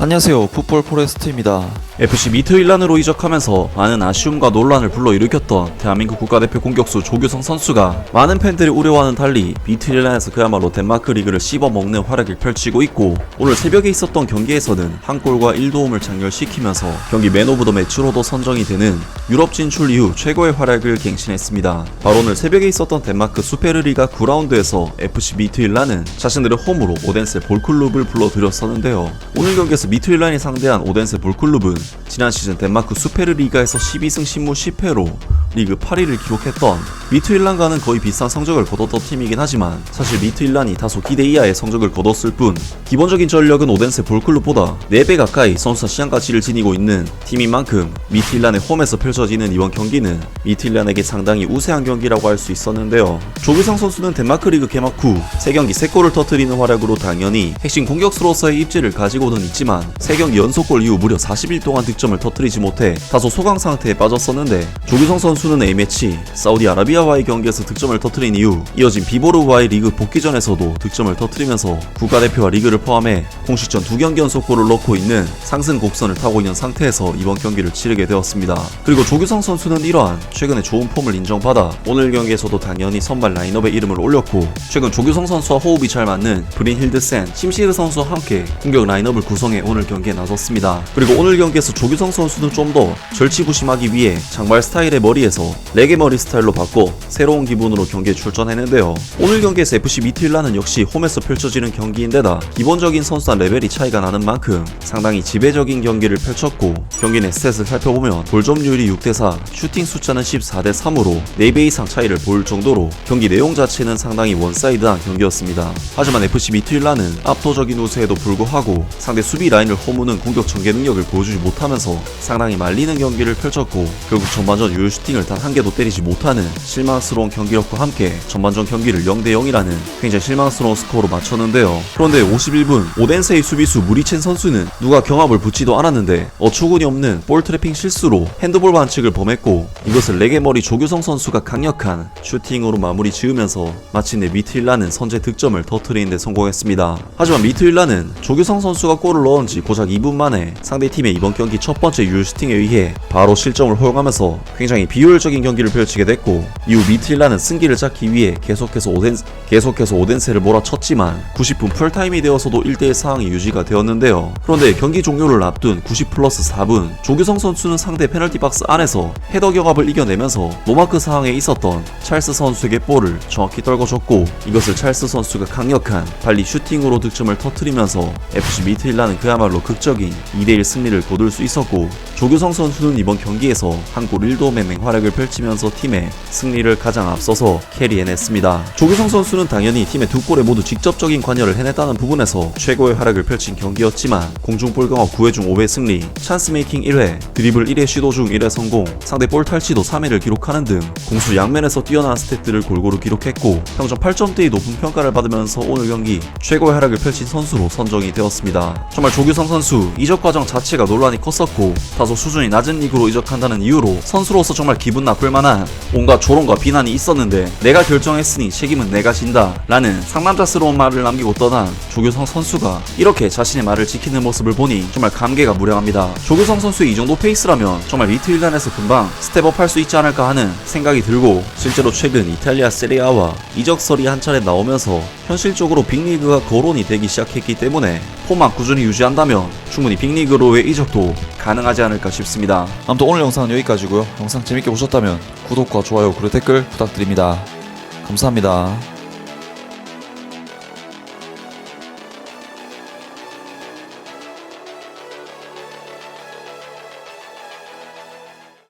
안녕하세요, 풋볼 포레스트입니다. FC 미트윌란으로 이적하면서 많은 아쉬움과 논란을 불러일으켰던 대한민국 국가대표 공격수 조규성 선수가 많은 팬들의 우려와는 달리 미트윌란에서 그야말로 덴마크 리그를 씹어먹는 활약을 펼치고 있고, 오늘 새벽에 있었던 경기에서는 한 골과 1도움을 장렬시키면서 경기 맨 오브 더 매치로도 선정이 되는 유럽 진출 이후 최고의 활약을 갱신했습니다. 바로 오늘 새벽에 있었던 덴마크 수페르리가 9라운드에서 FC 미트윌란은 자신들의 홈으로 오덴세 볼클룹을 불러들였었는데요. 오늘 경기에서 미트윌란이 상대한 오덴세 볼클룹은 지난 시즌 덴마크 수페르리가에서 12승 10무 10패로 리그 8위를 기록했던 미트윌란과는 거의 비슷한 성적을 거뒀던 팀이긴 하지만, 사실 미트윌란이 다소 기대 이하의 성적을 거뒀을 뿐 기본적인 전력은 오덴세 볼클룹보다 4배 가까이 선수와 시장 가치를 지니고 있는 팀인 만큼 미트윌란의 홈에서 펼쳐지는 이번 경기는 미트윌란에게 상당히 우세한 경기라고 할 수 있었는데요. 조규성 선수는 덴마크 리그 개막 후 3경기 3골을 터뜨리는 활약으로 당연히 핵심 공격수로서의 입지를 가지고는 있지만, 3경기 연속골 이후 무려 40일 동안 득점을 터뜨리지 못해 다소 소강 상태에 빠졌었는데, 조규성 선수는 A매치 사우디아라비아와의 경기에서 득점을 터뜨린 이후 이어진 비보르와의 리그 복귀전에서도 득점을 터뜨리면서 국가대표와 리그를 포함해 공식전 2경기 연속골을 넣고 있는 상승 곡선을 타고 있는 상태에서 이번 경기를 치르게 되었습니다. 그리고 조규성 선수는 이러한 최근의 좋은 폼을 인정받아 오늘 경기에서도 당연히 선발 라인업에 이름을 올렸고, 최근 조규성 선수와 호흡이 잘 맞는 브린힐드센, 심시르 선수와 함께 공격 라인업을 구성해 오늘 경기에 나섰습니다. 그리고 오늘 경기에서 조규성 선수는 좀 더 절치부심하기 위해 장발 스타일의 머리에서 레게 머리 스타일로 바꿔 새로운 기분으로 경기에 출전했는데요. 오늘 경기에서 FC 미트윌란은 역시 홈에서 펼쳐지는 경기인데다 기본적인 선수와 레벨이 차이가 나는 만큼 상당히 지배적인 경기를 펼쳤고, 경기 내 스탯을 살펴보면 볼점률이 6대4, 슈팅 숫자는 14대3으로 4배 이상 차이를 보일 정도로 경기 내용 자체는 상당히 원사이드한 경기였습니다. 하지만 FC 미트윌란은 압도적인 우세에도 불구하고 상대 수비 라인을 허무는 공격 전개 능력을 보여주지 못하면서 상당히 말리는 경기를 펼쳤고, 결국 전반전 유효 슈팅을 단 한 개도 때리지 못하는 실망스러운 경기력과 함께 전반전 경기를 0대0이라는 굉장히 실망스러운 스코어로 마쳤는데요. 그런데 51분 오덴세의 수비수 무리첸 선수는 누가 경합을 붙지도 않았는데 어처구니 없는 볼 트래핑 실수로 핸드볼 반칙을 범했고, 이것을 레게머리 조규성 선수가 강력한 슈팅으로 마무리 지으면서 마침내 미트윌란은 선제 득점을 터뜨리는 데 성공했습니다. 하지만 미트윌란은 조규성 선수가 골을 넣은 지 고작 2분 만에 상대팀의 이번 경기 첫 번째 유효 슈팅에 의해 바로 실점을 허용하면서 굉장히 비효율적인 경기를 펼치게 됐고, 이후 미트윌란은 승기를 잡기 위해 계속해서 오덴세를 몰아쳤지만 90분 풀타임이 되어서도 1대1 상황이 유지가 되었는데요. 그런데 경기 종료를 앞둔 90 플러스 4분 조규성 선수는 상대 페널티 박스 안에서 헤더 경합을 이겨내면서 노마크 상황에 있었던 찰스 선수에게 볼을 정확히 떨궈줬고, 이것을 찰스 선수가 강력한 발리 슈팅으로 득점을 터뜨리면서 FC 미트윌란은 그야말로 극적인 2대1 승리를 거둘 수 있었고, 조규성 선수는 이번 경기에서 한 골 1도움의 맹활약을 펼치면서 팀의 승리를 가장 앞서서 캐리해냈습니다. 조규성 선수는 당연히 팀의 2골에 모두 직접적인 관여를 해냈다는 부분에서 최고의 활약을 펼친 경기였지만, 공중볼 경합 9회 중 5회 승리, 찬스 메이킹 1회, 드리블 1회 시도 중 1회 성공, 상대 볼 탈취도 3회를 기록하는 등 공수 양면에서 뛰어난 스탯들을 골고루 기록했고, 평점 8점대의 높은 평가를 받으면서 오늘 경기 최고의 활약을 펼친 선수로 선정이 되었습니다. 정말 조규성 선수 이적 과정 자체가 논란이 컸었고, 다소 수준이 낮은 리그로 이적한다는 이유로 선수로서 정말 기분 나쁠 만한 온갖 조롱과 비난이 있었는데, 내가 결정했으니 책임은 내가 진다 라는 상남자스러운 말을 남기고 떠난 조규성 선수가 이렇게 자신의 말을 지키는 모습을 보니 정말 감개가 무량합니다. 조규성 선수의 이 정도 페이스라면 정말 미트윌란에서 금방 스텝업 할 수 있지 않을까 하는 생각이 들고, 실제로 최근 이탈리아 세리아와 이적설이 한 차례 나오면서 현실적으로 빅리그가 거론이 되기 시작했기 때문에 폼만 꾸준히 유지한다면 충분히 빅리그로의 이적도 가능하지 않을까 싶습니다. 아무튼 오늘 영상은 여기까지고요. 영상 재밌게 보셨다면 구독과 좋아요 그리고 댓글 부탁드립니다. 감사합니다.